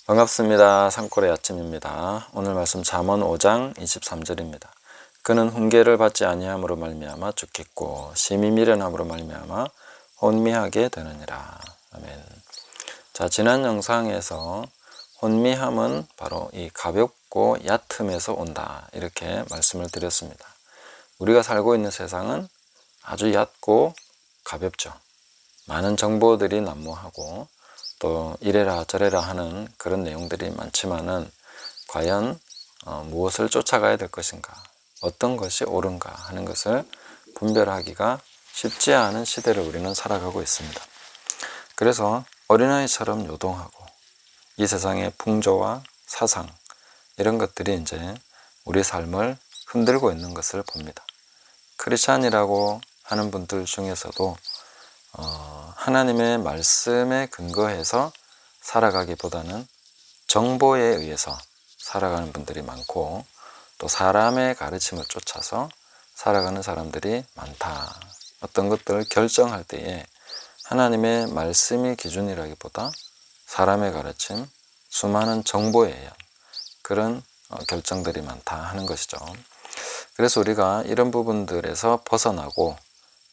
반갑습니다. 산골의 아침입니다. 오늘 말씀 잠언 5장 23절입니다. 그는 훈계를 받지 아니함으로 말미암아 죽겠고 심히 미련함으로 말미암아 혼미하게 되느니라. 아멘. 자, 지난 영상에서 혼미함은 바로 이 가볍고 얕음에서 온다, 이렇게 말씀을 드렸습니다. 우리가 살고 있는 세상은 아주 얕고 가볍죠. 많은 정보들이 난무하고 또 이래라 저래라 하는 그런 내용들이 많지만은 과연 무엇을 쫓아가야 될 것인가, 어떤 것이 옳은가 하는 것을 분별하기가 쉽지 않은 시대를 우리는 살아가고 있습니다. 그래서 어린아이처럼 요동하고 이 세상의 풍조와 사상, 이런 것들이 이제 우리 삶을 흔들고 있는 것을 봅니다. 크리스찬이라고 하는 분들 중에서도 하나님의 말씀에 근거해서 살아가기보다는 정보에 의해서 살아가는 분들이 많고, 또 사람의 가르침을 쫓아서 살아가는 사람들이 많다. 어떤 것들을 결정할 때에 하나님의 말씀이 기준이라기보다 사람의 가르침, 수많은 정보에 의한 그런 결정들이 많다 하는 것이죠. 그래서 우리가 이런 부분들에서 벗어나고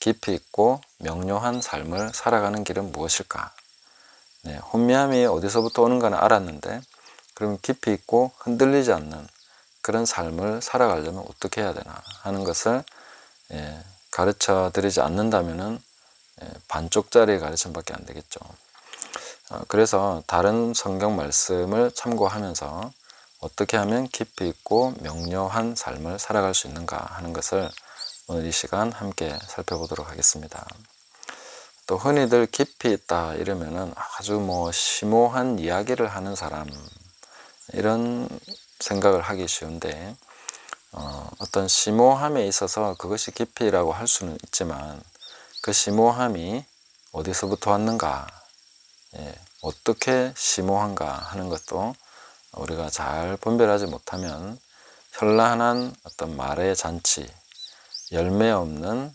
깊이 있고 명료한 삶을 살아가는 길은 무엇일까? 혼미함이 어디서부터 오는가는 알았는데, 그럼 깊이 있고 흔들리지 않는 그런 삶을 살아가려면 어떻게 해야 되나 하는 것을 가르쳐 드리지 않는다면은 반쪽짜리 가르침밖에 안 되겠죠. 그래서 다른 성경 말씀을 참고하면서 어떻게 하면 깊이 있고 명료한 삶을 살아갈 수 있는가 하는 것을 오늘 이 시간 함께 살펴보도록 하겠습니다. 또 흔히들 깊이 있다 이러면은 아주 심오한 이야기를 하는 사람, 이런 생각을 하기 쉬운데, 어떤 심오함에 있어서 그것이 깊이라고 할 수는 있지만 그 심오함이 어디서부터 왔는가, 어떻게 심오한가 하는 것도 우리가 잘 분별하지 못하면 현란한 어떤 말의 잔치, 열매 없는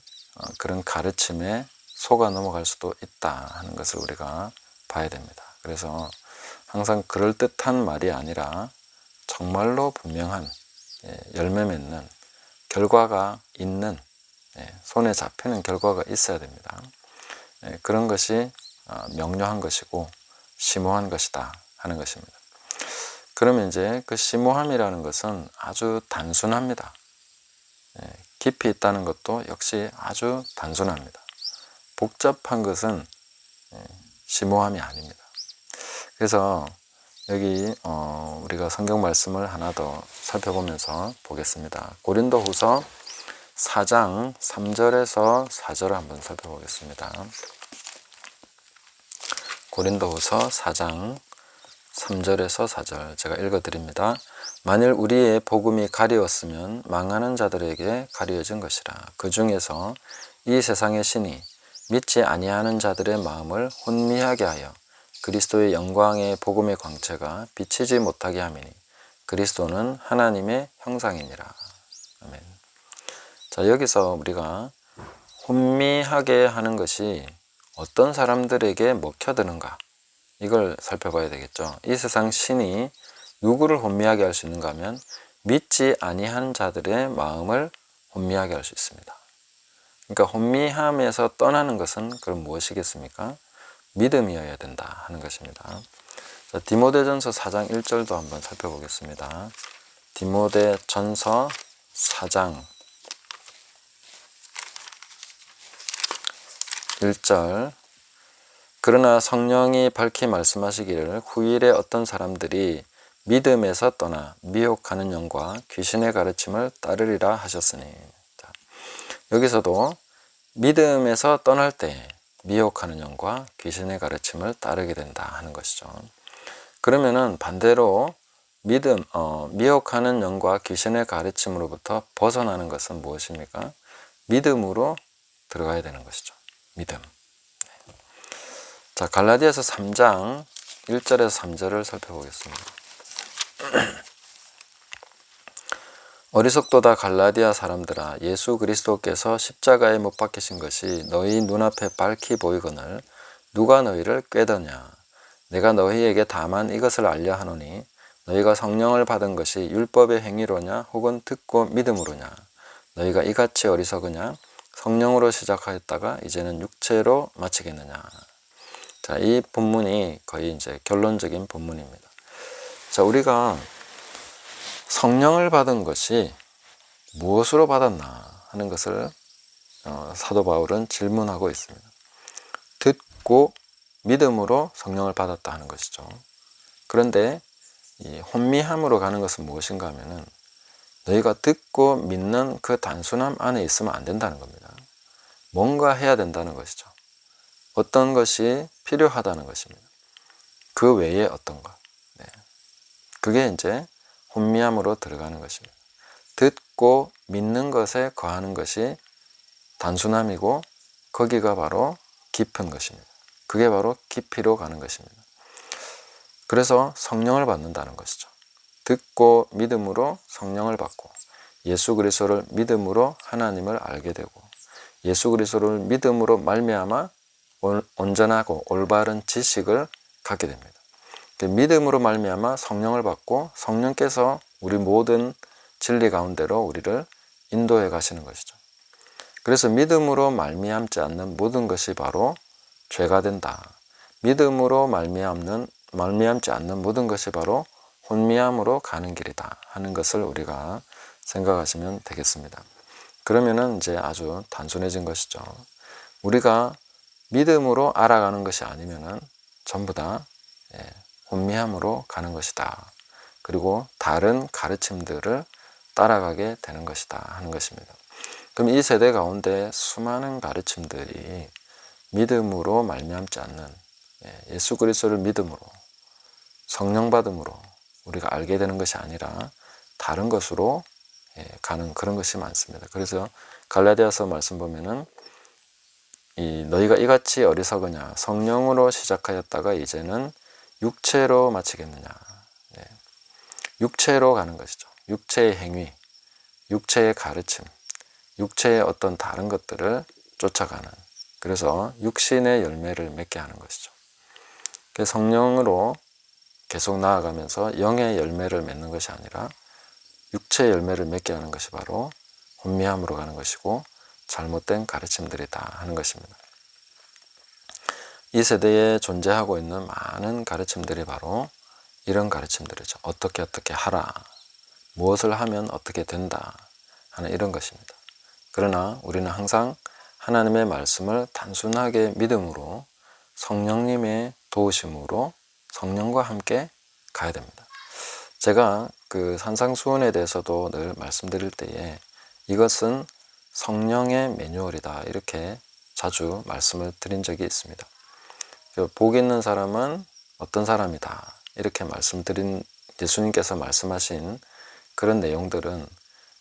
그런 가르침에 속아 넘어갈 수도 있다 하는 것을 우리가 봐야 됩니다. 그래서 항상 그럴듯한 말이 아니라 정말로 분명한 열매 맺는 결과가 있는, 손에 잡히는 결과가 있어야 됩니다. 그런 것이 명료한 것이고 심오한 것이다 하는 것입니다. 그러면 이제 그 심오함이라는 것은 아주 단순합니다. 깊이 있다는 것도 역시 아주 단순합니다. 복잡한 것은 심오함이 아닙니다. 그래서 여기 우리가 성경 말씀을 하나 더 살펴보면서 보겠습니다. 고린도후서 4장 3절에서 4절을 한번 살펴보겠습니다. 고린도후서 4장 3절에서 4절 제가 읽어드립니다. 만일 우리의 복음이 가리웠으면 망하는 자들에게 가리워진 것이라. 그 중에서 이 세상의 신이 믿지 아니하는 자들의 마음을 혼미하게 하여 그리스도의 영광의 복음의 광채가 비치지 못하게 함이니 그리스도는 하나님의 형상이니라. 아멘. 자, 여기서 우리가 혼미하게 하는 것이 어떤 사람들에게 먹혀드는가, 이걸 살펴봐야 되겠죠. 이 세상 신이 누구를 혼미하게 할 수 있는가 하면 믿지 아니한 자들의 마음을 혼미하게 할 수 있습니다. 그러니까 혼미함에서 떠나는 것은 그럼 무엇이겠습니까? 믿음이어야 된다 하는 것입니다. 자, 디모데전서 4장 1절도 한번 살펴보겠습니다. 디모데전서 4장 1절. 그러나 성령이 밝히 말씀하시기를 후일에 어떤 사람들이 믿음에서 떠나 미혹하는 영과 귀신의 가르침을 따르리라 하셨으니. 자, 여기서도 믿음에서 떠날 때 미혹하는 영과 귀신의 가르침을 따르게 된다 하는 것이죠. 그러면은 반대로 미혹하는 영과 귀신의 가르침으로부터 벗어나는 것은 무엇입니까? 믿음으로 들어가야 되는 것이죠. 믿음. 자, 갈라디아서 3장 1절에서 3절을 살펴보겠습니다. 어리석도다 갈라디아 사람들아, 예수 그리스도께서 십자가에 못 박히신 것이 너희 눈앞에 밝히 보이거늘 누가 너희를 꾀더냐. 내가 너희에게 다만 이것을 알려 하노니 너희가 성령을 받은 것이 율법의 행위로냐 혹은 듣고 믿음으로냐. 너희가 이같이 어리석으냐. 성령으로 시작하였다가 이제는 육체로 마치겠느냐. 자, 이 본문이 거의 이제 결론적인 본문입니다. 자, 우리가 성령을 받은 것이 무엇으로 받았나 하는 것을 사도 바울은 질문하고 있습니다. 듣고 믿음으로 성령을 받았다 하는 것이죠. 그런데 이 혼미함으로 가는 것은 무엇인가 하면은 너희가 듣고 믿는 그 단순함 안에 있으면 안 된다는 겁니다. 뭔가 해야 된다는 것이죠. 어떤 것이 필요하다는 것입니다. 그 외에 어떤 것. 네. 그게 이제 혼미함으로 들어가는 것입니다. 듣고 믿는 것에 거하는 것이 단순함이고 거기가 바로 깊은 것입니다. 그게 바로 깊이로 가는 것입니다. 그래서 성령을 받는다는 것이죠. 듣고 믿음으로 성령을 받고 예수 그리스도를 믿음으로 하나님을 알게 되고 예수 그리스도를 믿음으로 말미암아 온전하고 올바른 지식을 갖게 됩니다. 믿음으로 말미암아 성령을 받고 성령께서 우리 모든 진리 가운데로 우리를 인도해 가시는 것이죠. 그래서 믿음으로 말미암지 않는 모든 것이 바로 죄가 된다. 믿음으로 말미암지 않는 모든 것이 바로 혼미함으로 가는 길이다 하는 것을 우리가 생각하시면 되겠습니다. 그러면은 이제 아주 단순해진 것이죠. 우리가 믿음으로 알아가는 것이 아니면은 전부 다 혼미함으로 가는 것이다. 그리고 다른 가르침들을 따라가게 되는 것이다 하는 것입니다. 그럼 이 세대 가운데 수많은 가르침들이 믿음으로 말미암지 않는 예수 그리스도를 믿음으로 성령 받음으로 우리가 알게 되는 것이 아니라 다른 것으로 가는 그런 것이 많습니다. 그래서 갈라디아서 말씀 보면은 너희가 이같이 어리석으냐 성령으로 시작하였다가 이제는 육체로 마치겠느냐. 육체로 가는 것이죠. 육체의 행위, 육체의 가르침, 육체의 어떤 다른 것들을 쫓아가는, 그래서 육신의 열매를 맺게 하는 것이죠. 성령으로 계속 나아가면서 영의 열매를 맺는 것이 아니라 육체의 열매를 맺게 하는 것이 바로 혼미함으로 가는 것이고 잘못된 가르침들이다 하는 것입니다. 이 세대에 존재하고 있는 많은 가르침들이 바로 이런 가르침들이죠. 어떻게 하라, 무엇을 하면 어떻게 된다 하는 이런 것입니다. 그러나 우리는 항상 하나님의 말씀을 단순하게 믿음으로 성령님의 도우심으로 성령과 함께 가야 됩니다. 제가 그 산상수훈에 대해서도 늘 말씀드릴 때에 이것은 성령의 매뉴얼이다 이렇게 자주 말씀을 드린 적이 있습니다. 복 있는 사람은 어떤 사람이다 이렇게 말씀드린 예수님께서 말씀하신 그런 내용들은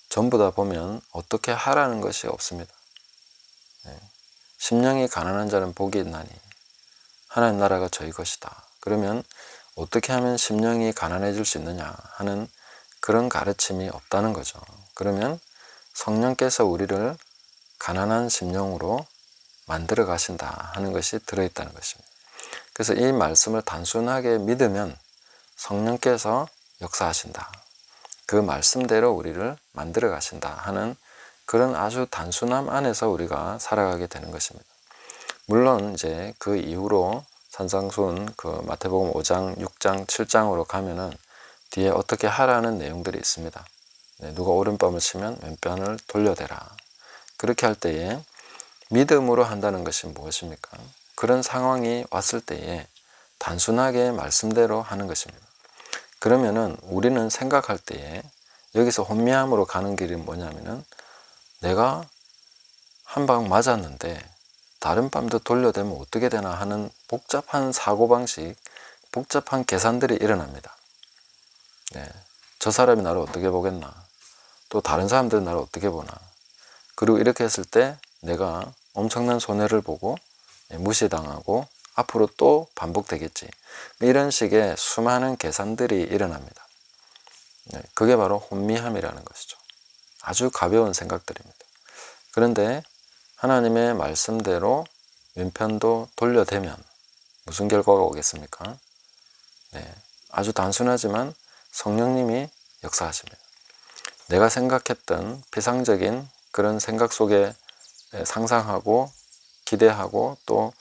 전부 다 보면 어떻게 하라는 것이 없습니다. 심령이 가난한 자는 복이 있나니 하나님 나라가 저희 것이다. 그러면 어떻게 하면 심령이 가난해질 수 있느냐 하는 그런 가르침이 없다는 거죠. 그러면 성령께서 우리를 가난한 심령으로 만들어 가신다 하는 것이 들어있다는 것입니다. 그래서 이 말씀을 단순하게 믿으면 성령께서 역사하신다. 그 말씀대로 우리를 만들어 가신다 하는 그런 아주 단순함 안에서 우리가 살아가게 되는 것입니다. 물론 이제 그 이후로 산상수훈 그 마태복음 5장, 6장, 7장으로 가면은 뒤에 어떻게 하라는 내용들이 있습니다. 누가 오른뺨을 치면 왼편을 돌려대라. 그렇게 할 때에 믿음으로 한다는 것이 무엇입니까? 그런 상황이 왔을 때에 단순하게 말씀대로 하는 것입니다. 그러면은 우리는 생각할 때에 여기서 혼미함으로 가는 길이 뭐냐면은 내가 한 방 맞았는데 다른 뺨도 돌려대면 어떻게 되나 하는 복잡한 사고방식, 복잡한 계산들이 일어납니다. 저 사람이 나를 어떻게 보겠나, 또 다른 사람들은 나를 어떻게 보나, 그리고 이렇게 했을 때 내가 엄청난 손해를 보고 무시당하고 앞으로 또 반복되겠지, 이런 식의 수많은 계산들이 일어납니다. 그게 바로 혼미함이라는 것이죠. 아주 가벼운 생각들입니다. 그런데 하나님의 말씀대로 왼편도 돌려대면 무슨 결과가 오겠습니까? 아주 단순하지만 성령님이 역사하십니다. 내가 생각했던 피상적인 그런 생각 속에 상상하고 기대하고 또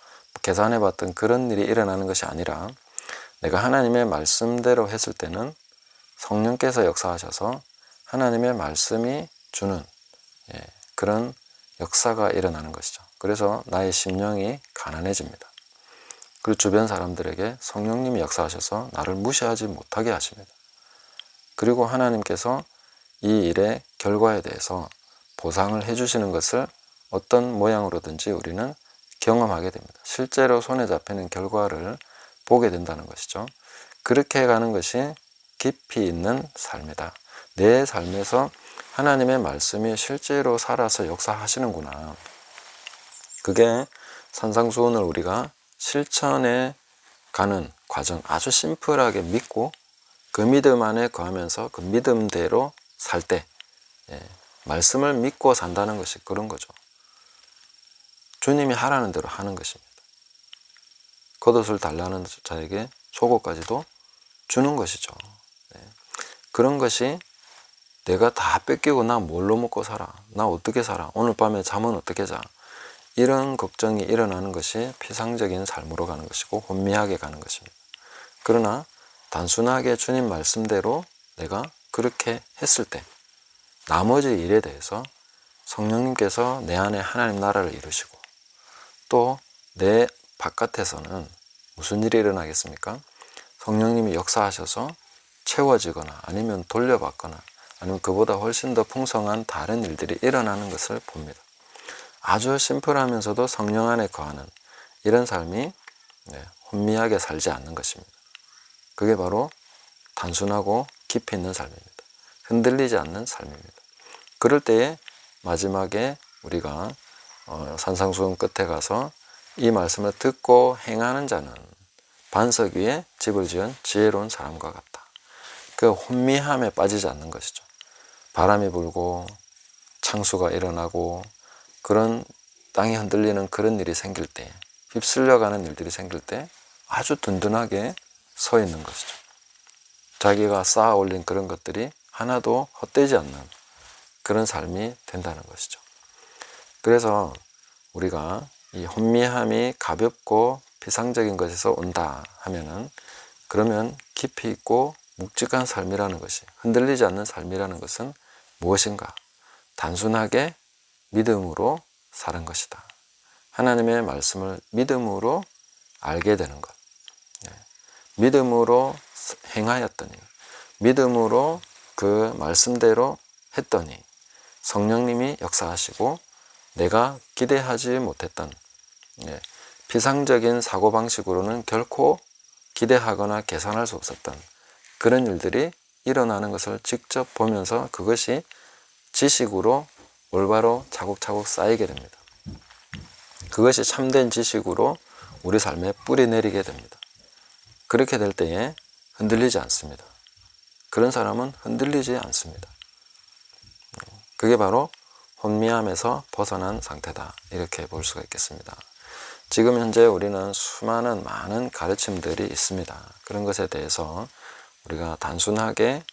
계산해봤던 그런 일이 일어나는 것이 아니라 내가 하나님의 말씀대로 했을 때는 성령께서 역사하셔서 하나님의 말씀이 주는 그런 역사가 일어나는 것이죠. 그래서 나의 심령이 가난해집니다. 그리고 주변 사람들에게 성령님이 역사하셔서 나를 무시하지 못하게 하십니다. 그리고 하나님께서 이 일의 결과에 대해서 보상을 해주시는 것을 어떤 모양으로든지 우리는 경험하게 됩니다. 실제로 손에 잡히는 결과를 보게 된다는 것이죠. 그렇게 가는 것이 깊이 있는 삶이다. 내 삶에서 하나님의 말씀이 실제로 살아서 역사하시는구나. 그게 산상수훈을 우리가 실천해 가는 과정, 아주 심플하게 믿고 그 믿음 안에 거하면서 그 믿음대로 살 때 말씀을 믿고 산다는 것이 그런 거죠. 주님이 하라는 대로 하는 것입니다. 겉옷을 달라는 자에게 속옷까지도 주는 것이죠. 그런 것이 내가 다 뺏기고 나 뭘로 먹고 살아? 나 어떻게 살아? 오늘 밤에 잠은 어떻게 자? 이런 걱정이 일어나는 것이 피상적인 삶으로 가는 것이고 혼미하게 가는 것입니다. 그러나 단순하게 주님 말씀대로 내가 그렇게 했을 때 나머지 일에 대해서 성령님께서 내 안에 하나님 나라를 이루시고 또 내 바깥에서는 무슨 일이 일어나겠습니까? 성령님이 역사하셔서 채워지거나 아니면 돌려받거나 아니면 그보다 훨씬 더 풍성한 다른 일들이 일어나는 것을 봅니다. 아주 심플하면서도 성령 안에 거하는 이런 삶이 혼미하게 살지 않는 것입니다. 그게 바로 단순하고 깊이 있는 삶입니다. 흔들리지 않는 삶입니다. 그럴 때에 마지막에 우리가 산상수훈 끝에 가서 이 말씀을 듣고 행하는 자는 반석 위에 집을 지은 지혜로운 사람과 같다. 그 혼미함에 빠지지 않는 것이죠. 바람이 불고 창수가 일어나고 그런 땅이 흔들리는 그런 일이 생길 때, 휩쓸려가는 일들이 생길 때 아주 든든하게 서 있는 것이죠. 자기가 쌓아 올린 그런 것들이 하나도 헛되지 않는 그런 삶이 된다는 것이죠. 그래서 우리가 이 혼미함이 가볍고 피상적인 것에서 온다 하면은 그러면 깊이 있고 묵직한 삶이라는 것이, 흔들리지 않는 삶이라는 것은 무엇인가? 단순하게 믿음으로 사는 것이다. 하나님의 말씀을 믿음으로 알게 되는 것. 믿음으로 행하였더니, 믿음으로 그 말씀대로 했더니 성령님이 역사하시고 내가 기대하지 못했던 피상적인 사고방식으로는 결코 기대하거나 계산할 수 없었던 그런 일들이 일어나는 것을 직접 보면서 그것이 지식으로 올바로 차곡차곡 쌓이게 됩니다. 그것이 참된 지식으로 우리 삶에 뿌리 내리게 됩니다. 그렇게 될 때에 흔들리지 않습니다. 그런 사람은 흔들리지 않습니다. 그게 바로 혼미함에서 벗어난 상태다. 이렇게 볼 수가 있겠습니다. 지금 현재 우리는 수많은 많은 가르침들이 있습니다. 그런 것에 대해서 우리가 단순하게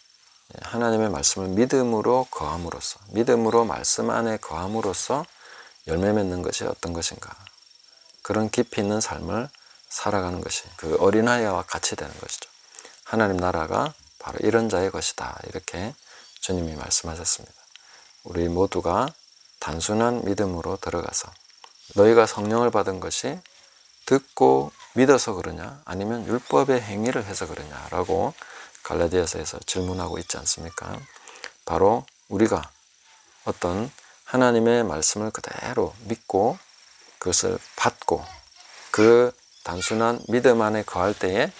하나님의 말씀을 믿음으로 거함으로써, 믿음으로 말씀 안에 거함으로써 열매 맺는 것이 어떤 것인가, 그런 깊이 있는 삶을 살아가는 것이 그 어린아이와 같이 되는 것이죠. 하나님 나라가 바로 이런 자의 것이다. 이렇게 주님이 말씀하셨습니다. 우리 모두가 단순한 믿음으로 들어가서 너희가 성령을 받은 것이 듣고 믿어서 그러냐 아니면 율법의 행위를 해서 그러냐라고 갈라디아서에서 질문하고 있지 않습니까? 바로 우리가 어떤 하나님의 말씀을 그대로 믿고 그것을 받고 그 단순한 믿음 안에 거할 때에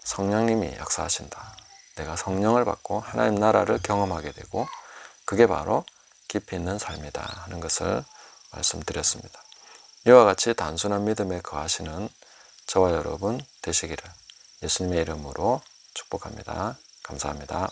성령님이 역사하신다. 내가 성령을 받고 하나님 나라를 경험하게 되고 그게 바로 깊이 있는 삶이다 하는 것을 말씀드렸습니다. 이와 같이 단순한 믿음에 거하시는 저와 여러분 되시기를 예수님의 이름으로 축복합니다. 감사합니다.